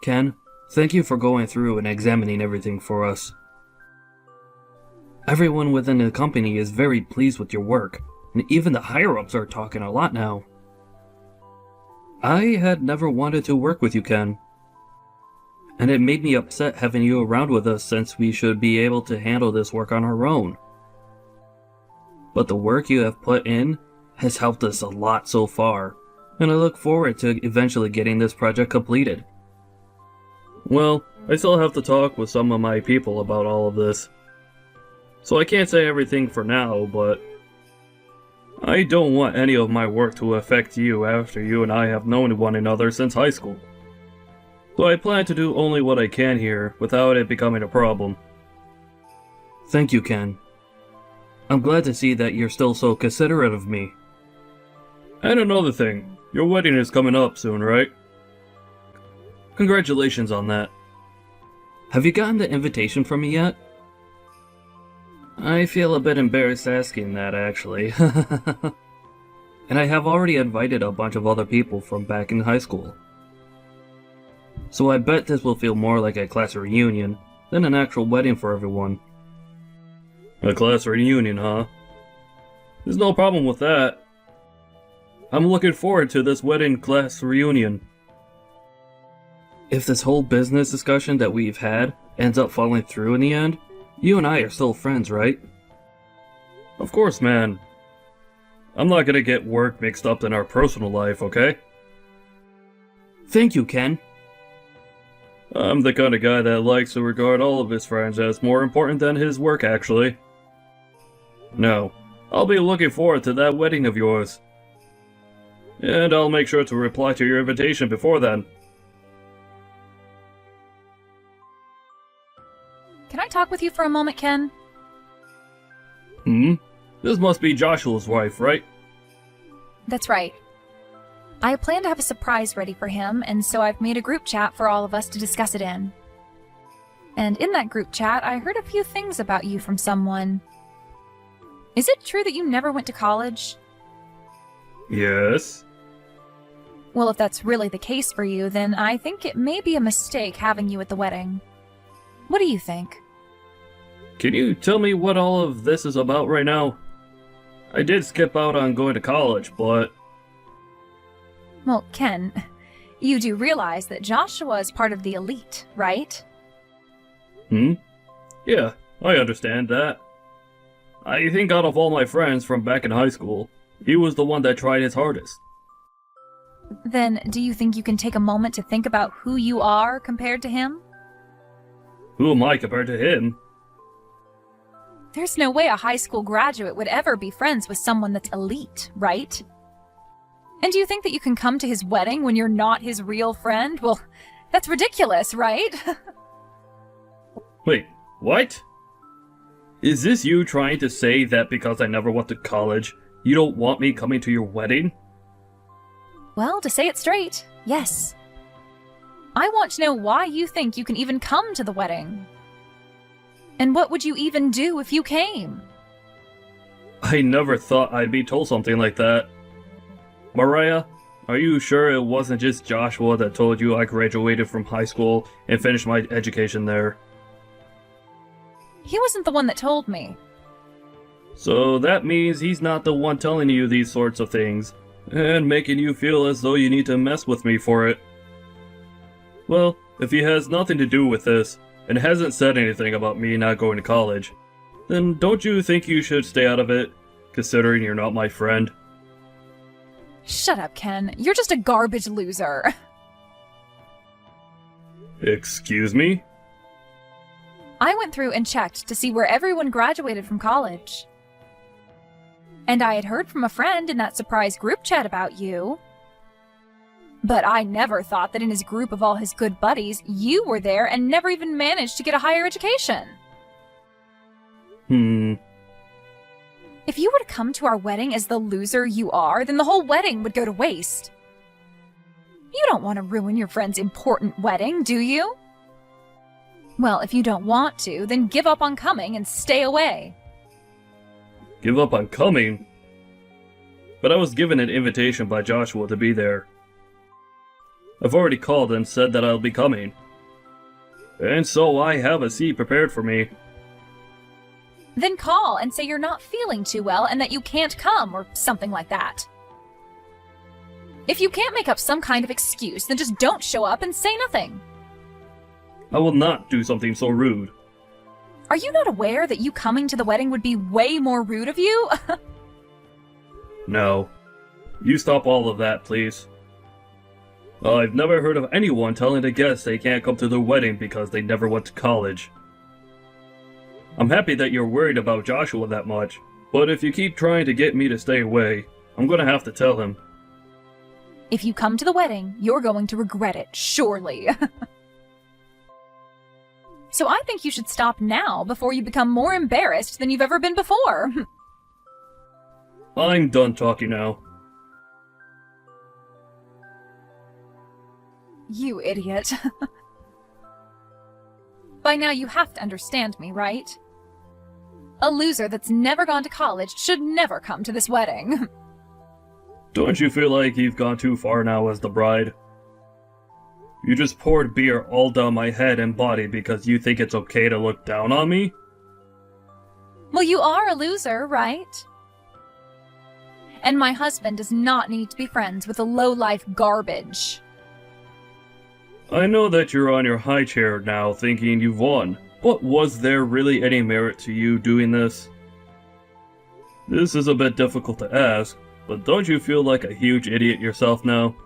Ken, thank you for going through and examining everything for us. Everyone within the company is very pleased with your work, and even the higher-ups are talking a lot now. I had never wanted to work with you, Ken, and it made me upset having you around with us since we should be able to handle this work on our own. But the work you have put in has helped us a lot so far, and I look forward to eventually getting this project completed. Well, I still have to talk with some of my people about all of this, so I can't say everything for now, but I don't want any of my work to affect you after you and I have known one another since high school. So I plan to do only what I can here without it becoming a problem. Thank you, Ken. I'm glad to see that you're still so considerate of me. And another thing, your wedding is coming up soon, right? Congratulations on that. Have you gotten the invitation from me yet? I feel a bit embarrassed asking that, actually. And I have already invited a bunch of other people from back in high school. So I bet this will feel more like a class reunion than an actual wedding for everyone. A class reunion, huh? There's no problem with that. I'm looking forward to this wedding class reunion. If this whole business discussion that we've had ends up falling through in the end, you and I are still friends, right? Of course, man. I'm not gonna get work mixed up in our personal life, okay? Thank you, Ken. I'm the kind of guy that likes to regard all of his friends as more important than his work, actually. No, I'll be looking forward to that wedding of yours. And I'll make sure to reply to your invitation before then. Can I talk with you for a moment, Ken? This must be Joshua's wife, right? That's right. I plan to have a surprise ready for him, and so I've made a group chat for all of us to discuss it in. And in that group chat, I heard a few things about you from someone. Is it true that you never went to college? Yes. Well, if that's really the case for you, then I think it may be a mistake having you at the wedding. What do you think? Can you tell me what all of this is about right now? I did skip out on going to college, but... Well, Ken, you do realize that Joshua is part of the elite, right? Yeah, I understand that. I think out of all my friends from back in high school, he was the one that tried his hardest. Then, do you think you can take a moment to think about who you are compared to him? Who am I compared to him? There's no way a high school graduate would ever be friends with someone that's elite, right? And do you think that you can come to his wedding when you're not his real friend? Well, that's ridiculous, right? Wait, what? Is this you trying to say that because I never went to college, you don't want me coming to your wedding? Well, to say it straight, yes. I want to know why you think you can even come to the wedding. And what would you even do if you came? I never thought I'd be told something like that. Mariah, are you sure it wasn't just Joshua that told you I graduated from high school and finished my education there? He wasn't the one that told me. So that means he's not the one telling you these sorts of things, and making you feel as though you need to mess with me for it. Well, if he has nothing to do with this, and hasn't said anything about me not going to college, then don't you think you should stay out of it, considering you're not my friend? Shut up, Ken. You're just a garbage loser. Excuse me? I went through and checked to see where everyone graduated from college. And I had heard from a friend in that surprise group chat about you. But I never thought that in his group of all his good buddies, you were there and never even managed to get a higher education. If you were to come to our wedding as the loser you are, then the whole wedding would go to waste. You don't want to ruin your friend's important wedding, do you? Well, if you don't want to, then give up on coming and stay away. Give up on coming? But I was given an invitation by Joshua to be there. I've already called and said that I'll be coming. And so I have a seat prepared for me. Then call and say you're not feeling too well and that you can't come, or something like that. If you can't make up some kind of excuse, then just don't show up and say nothing. I will not do something so rude. Are you not aware that you coming to the wedding would be way more rude of you? No. You stop all of that, please. I've never heard of anyone telling a guest they can't come to their wedding because they never went to college. I'm happy that you're worried about Joshua that much, but if you keep trying to get me to stay away, I'm gonna have to tell him. If you come to the wedding, you're going to regret it, surely. So I think you should stop now before you become more embarrassed than you've ever been before. I'm done talking now. You idiot. By now you have to understand me, right? A loser that's never gone to college should never come to this wedding. Don't you feel like you've gone too far now as the bride? You just poured beer all down my head and body because you think it's okay to look down on me? Well, you are a loser, right? And my husband does not need to be friends with a low-life garbage. I know that you're on your high chair now thinking you've won, but was there really any merit to you doing this? This is a bit difficult to ask, but don't you feel like a huge idiot yourself now?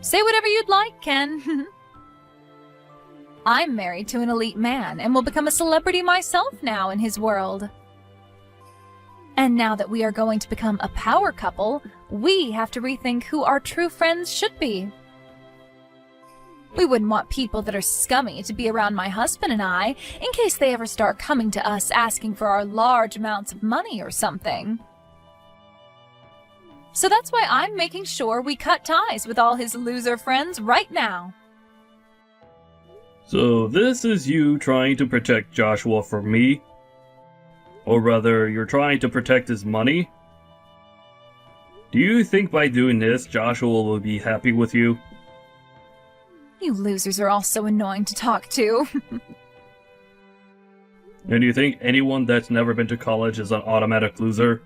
Say whatever you'd like, Ken. I'm married to an elite man and will become a celebrity myself now in his world. And now that we are going to become a power couple, we have to rethink who our true friends should be. We wouldn't want people that are scummy to be around my husband and I, in case they ever start coming to us asking for our large amounts of money or something. So that's why I'm making sure we cut ties with all his loser friends right now. So this is you trying to protect Joshua from me? Or rather, you're trying to protect his money? Do you think by doing this, Joshua will be happy with you? You losers are all so annoying to talk to. And do you think anyone that's never been to college is an automatic loser?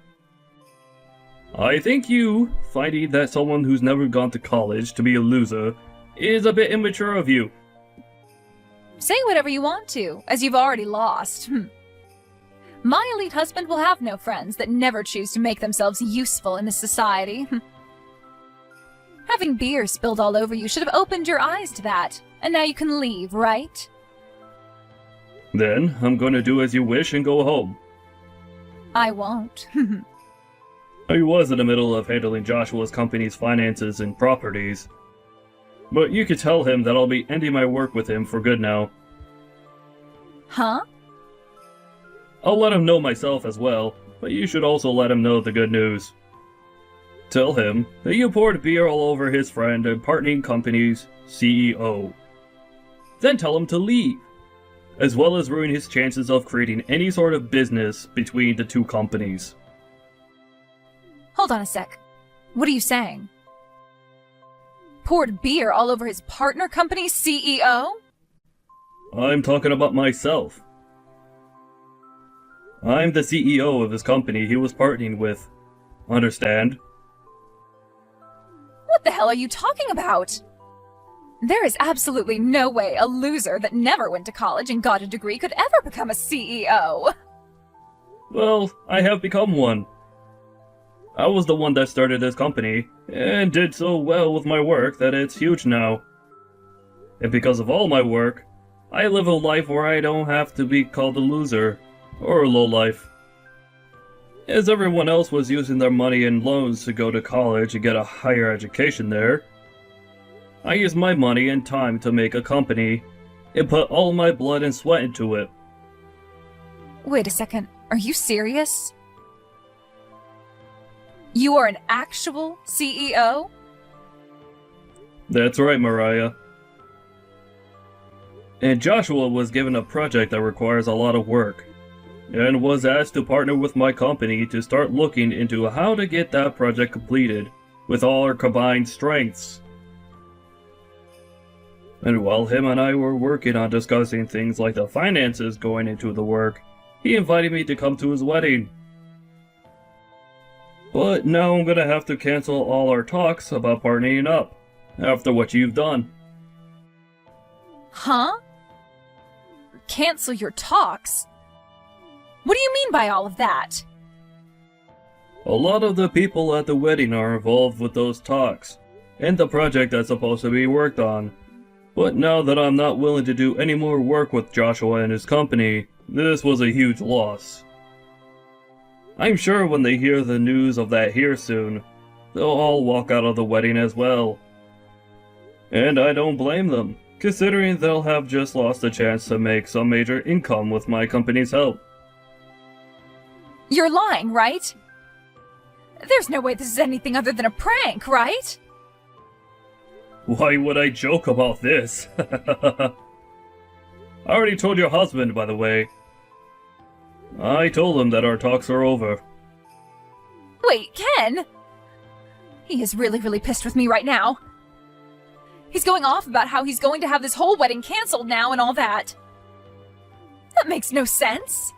I think you, finding that someone who's never gone to college to be a loser, is a bit immature of you. Say whatever you want to, as you've already lost. My elite husband will have no friends that never choose to make themselves useful in this society. Having beer spilled all over you should have opened your eyes to that, and now you can leave, right? Then, I'm gonna do as you wish and go home. I won't. I was in the middle of handling Joshua's company's finances and properties. But you could tell him that I'll be ending my work with him for good now. Huh? I'll let him know myself as well, but you should also let him know the good news. Tell him that you poured beer all over his friend and partnering company's CEO. Then tell him to leave, as well as ruin his chances of creating any sort of business between the two companies. Hold on a sec. What are you saying? Poured beer all over his partner company's CEO? I'm talking about myself. I'm the CEO of his company he was partnering with. Understand? What the hell are you talking about? There is absolutely no way a loser that never went to college and got a degree could ever become a CEO. Well, I have become one. I was the one that started this company, and did so well with my work that it's huge now. And because of all my work, I live a life where I don't have to be called a loser, or a lowlife. As everyone else was using their money and loans to go to college and get a higher education there, I used my money and time to make a company, and put all my blood and sweat into it. Wait a second, are you serious? You are an actual CEO? That's right, Mariah. And Joshua was given a project that requires a lot of work, and was asked to partner with my company to start looking into how to get that project completed with all our combined strengths. And while him and I were working on discussing things like the finances going into the work, he invited me to come to his wedding. But now I'm gonna have to cancel all our talks about partnering up, after what you've done. Huh? Cancel your talks? What do you mean by all of that? A lot of the people at the wedding are involved with those talks, and the project that's supposed to be worked on. But now that I'm not willing to do any more work with Joshua and his company, this was a huge loss. I'm sure when they hear the news of that here soon, they'll all walk out of the wedding as well. And I don't blame them, considering they'll have just lost a chance to make some major income with my company's help. You're lying, right? There's no way this is anything other than a prank, right? Why would I joke about this? I already told your husband, by the way. I told him that our talks are over. Wait, Ken? He is really pissed with me right now. He's going off about how he's going to have this whole wedding canceled now and all that. That makes no sense.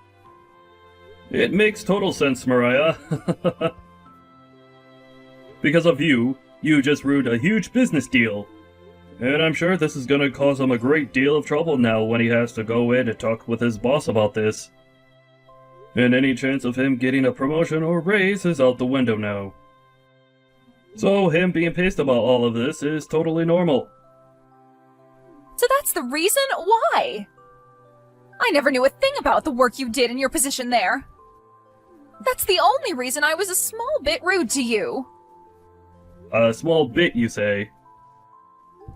It makes total sense, Mariah. Because of you, you just ruined a huge business deal. And I'm sure this is gonna cause him a great deal of trouble now when he has to go in and talk with his boss about this. And any chance of him getting a promotion or raise is out the window now. So him being pissed about all of this is totally normal. So that's the reason? Why? I never knew a thing about the work you did in your position there. That's the only reason I was a small bit rude to you. A small bit, you say?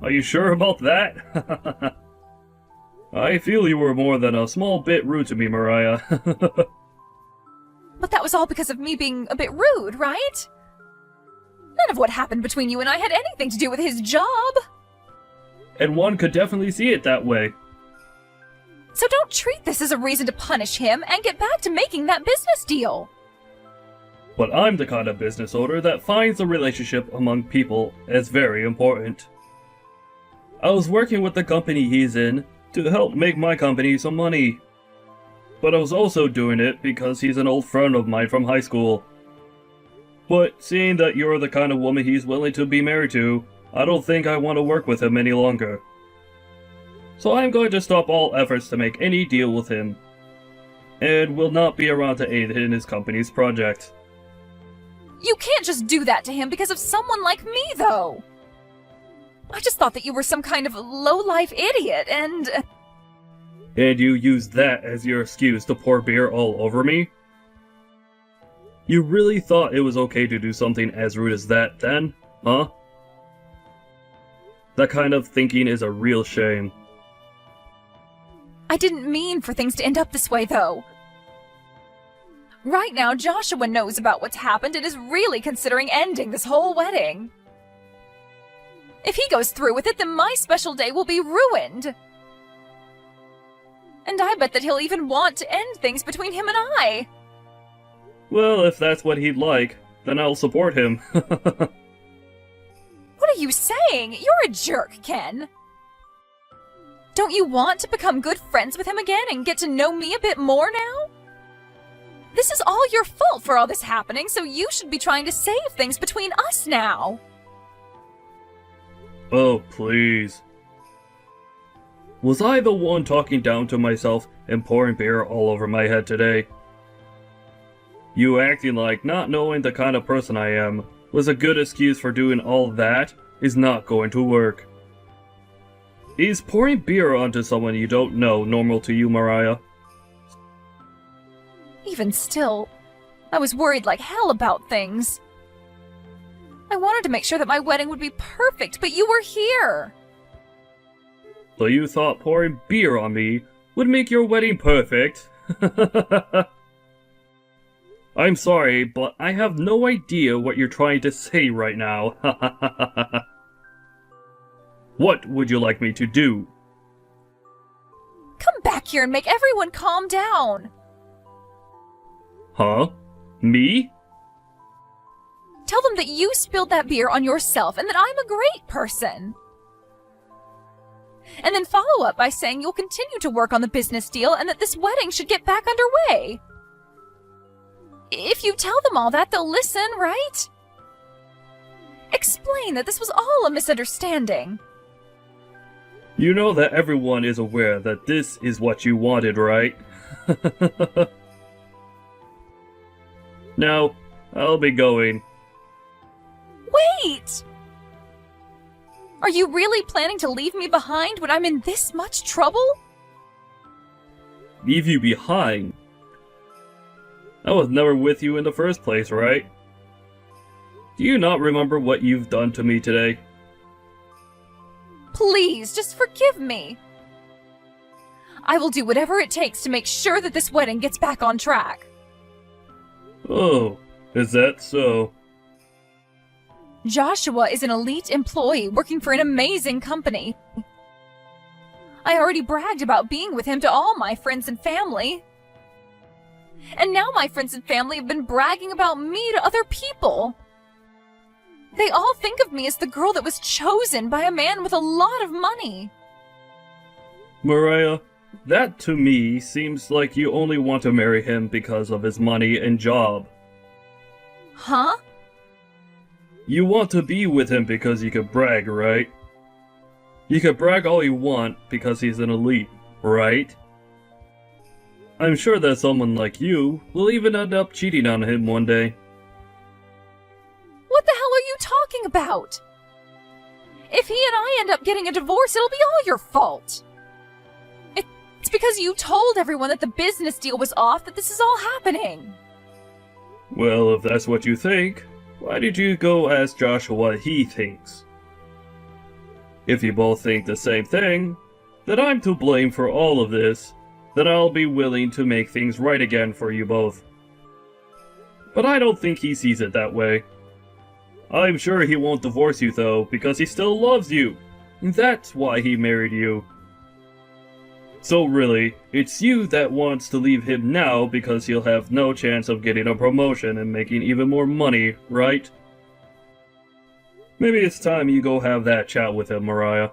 Are you sure about that? I feel you were more than a small bit rude to me, Mariah. But that was all because of me being a bit rude, right? None of what happened between you and I had anything to do with his job. And one could definitely see it that way. So don't treat this as a reason to punish him and get back to making that business deal. But I'm the kind of business owner that finds a relationship among people as very important. I was working with the company he's in to help make my company some money. But I was also doing it because he's an old friend of mine from high school. But seeing that you're the kind of woman he's willing to be married to, I don't think I want to work with him any longer. So I'm going to stop all efforts to make any deal with him, and will not be around to aid in his company's project. You can't just do that to him because of someone like me, though. I just thought that you were some kind of low-life idiot, and... And you used that as your excuse to pour beer all over me? You really thought it was okay to do something as rude as that then, huh? That kind of thinking is a real shame. I didn't mean for things to end up this way, though. Right now, Joshua knows about what's happened and is really considering ending this whole wedding. If he goes through with it, then my special day will be ruined. And I bet that he'll even want to end things between him and I. Well, if that's what he'd like, then I'll support him. What are you saying? You're a jerk, Ken. Don't you want to become good friends with him again and get to know me a bit more now? This is all your fault for all this happening, so you should be trying to save things between us now. Oh, please. Was I the one talking down to myself and pouring beer all over my head today? You acting like not knowing the kind of person I am was a good excuse for doing all that is not going to work. Is pouring beer onto someone you don't know normal to you, Mariah? Even still, I was worried like hell about things. I wanted to make sure that my wedding would be perfect, but you were here. So you thought pouring beer on me would make your wedding perfect? I'm sorry, but I have no idea what you're trying to say right now. What would you like me to do? Come back here and make everyone calm down. Huh? Me? Tell them that you spilled that beer on yourself and that I'm a great person. and then follow up by saying you'll continue to work on the business deal and that this wedding should get back underway. If you tell them all that, they'll listen, right? Explain that this was all a misunderstanding. You know that everyone is aware that this is what you wanted, right? Now, I'll be going. Wait! Are you really planning to leave me behind when I'm in this much trouble? Leave you behind? I was never with you in the first place, right? Do you not remember what you've done to me today? Please, just forgive me. I will do whatever it takes to make sure that this wedding gets back on track. Oh, is that so? Joshua is an elite employee working for an amazing company. I already bragged about being with him to all my friends and family. And now my friends and family have been bragging about me to other people. They all think of me as the girl that was chosen by a man with a lot of money. Mariah, that to me seems like you only want to marry him because of his money and job. Huh? You want to be with him because you could brag, right? You could brag all you want because he's an elite, right? I'm sure that someone like you will even end up cheating on him one day. What the hell are you talking about? If he and I end up getting a divorce, it'll be all your fault. It's because you told everyone that the business deal was off that this is all happening. Well, if that's what you think, why did you go ask Joshua what he thinks? If you both think the same thing, that I'm to blame for all of this, then I'll be willing to make things right again for you both. But I don't think he sees it that way. I'm sure he won't divorce you though, because he still loves you. That's why he married you. So really, it's you that wants to leave him now because he'll have no chance of getting a promotion and making even more money, right? Maybe it's time you go have that chat with him, Mariah.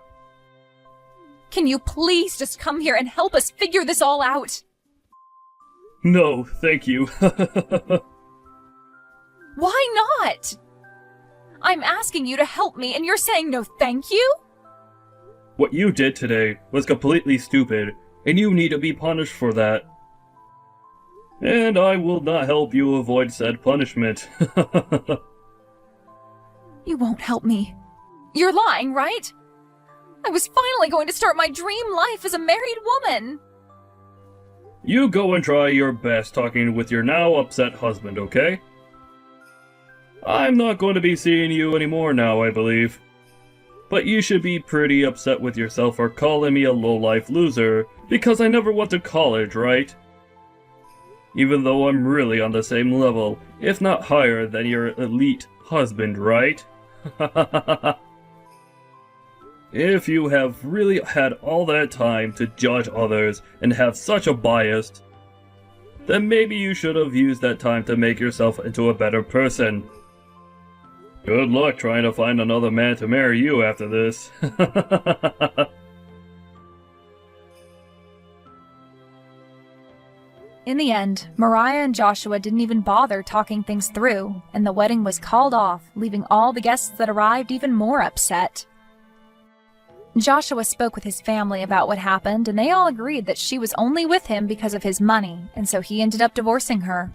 Can you please just come here and help us figure this all out? No, thank you. Why not? I'm asking you to help me and you're saying no thank you? What you did today was completely stupid, and you need to be punished for that. And I will not help you avoid said punishment. You won't help me. You're lying, right? I was finally going to start my dream life as a married woman. You go and try your best talking with your now upset husband, okay? I'm not going to be seeing you anymore now, I believe. But you should be pretty upset with yourself for calling me a low-life loser, because I never went to college, right? Even though I'm really on the same level, if not higher than your elite husband, right? If you have really had all that time to judge others and have such a bias, then maybe you should have used that time to make yourself into a better person. Good luck trying to find another man to marry you after this. In the end, Mariah and Joshua didn't even bother talking things through, and the wedding was called off, leaving all the guests that arrived even more upset. Joshua spoke with his family about what happened, and they all agreed that she was only with him because of his money, and so he ended up divorcing her.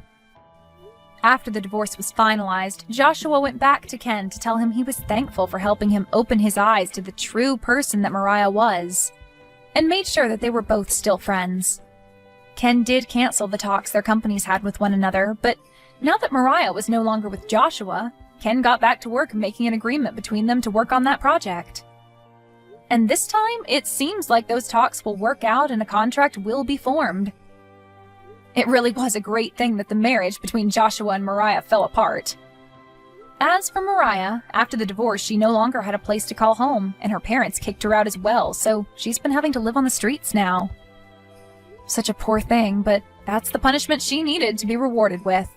After the divorce was finalized, Joshua went back to Ken to tell him he was thankful for helping him open his eyes to the true person that Mariah was, and made sure that they were both still friends. Ken did cancel the talks their companies had with one another, but now that Mariah was no longer with Joshua, Ken got back to work making an agreement between them to work on that project. And this time, it seems like those talks will work out and a contract will be formed. It really was a great thing that the marriage between Joshua and Mariah fell apart. As for Mariah, after the divorce, she no longer had a place to call home, and her parents kicked her out as well, so she's been having to live on the streets now. Such a poor thing, but that's the punishment she needed to be rewarded with.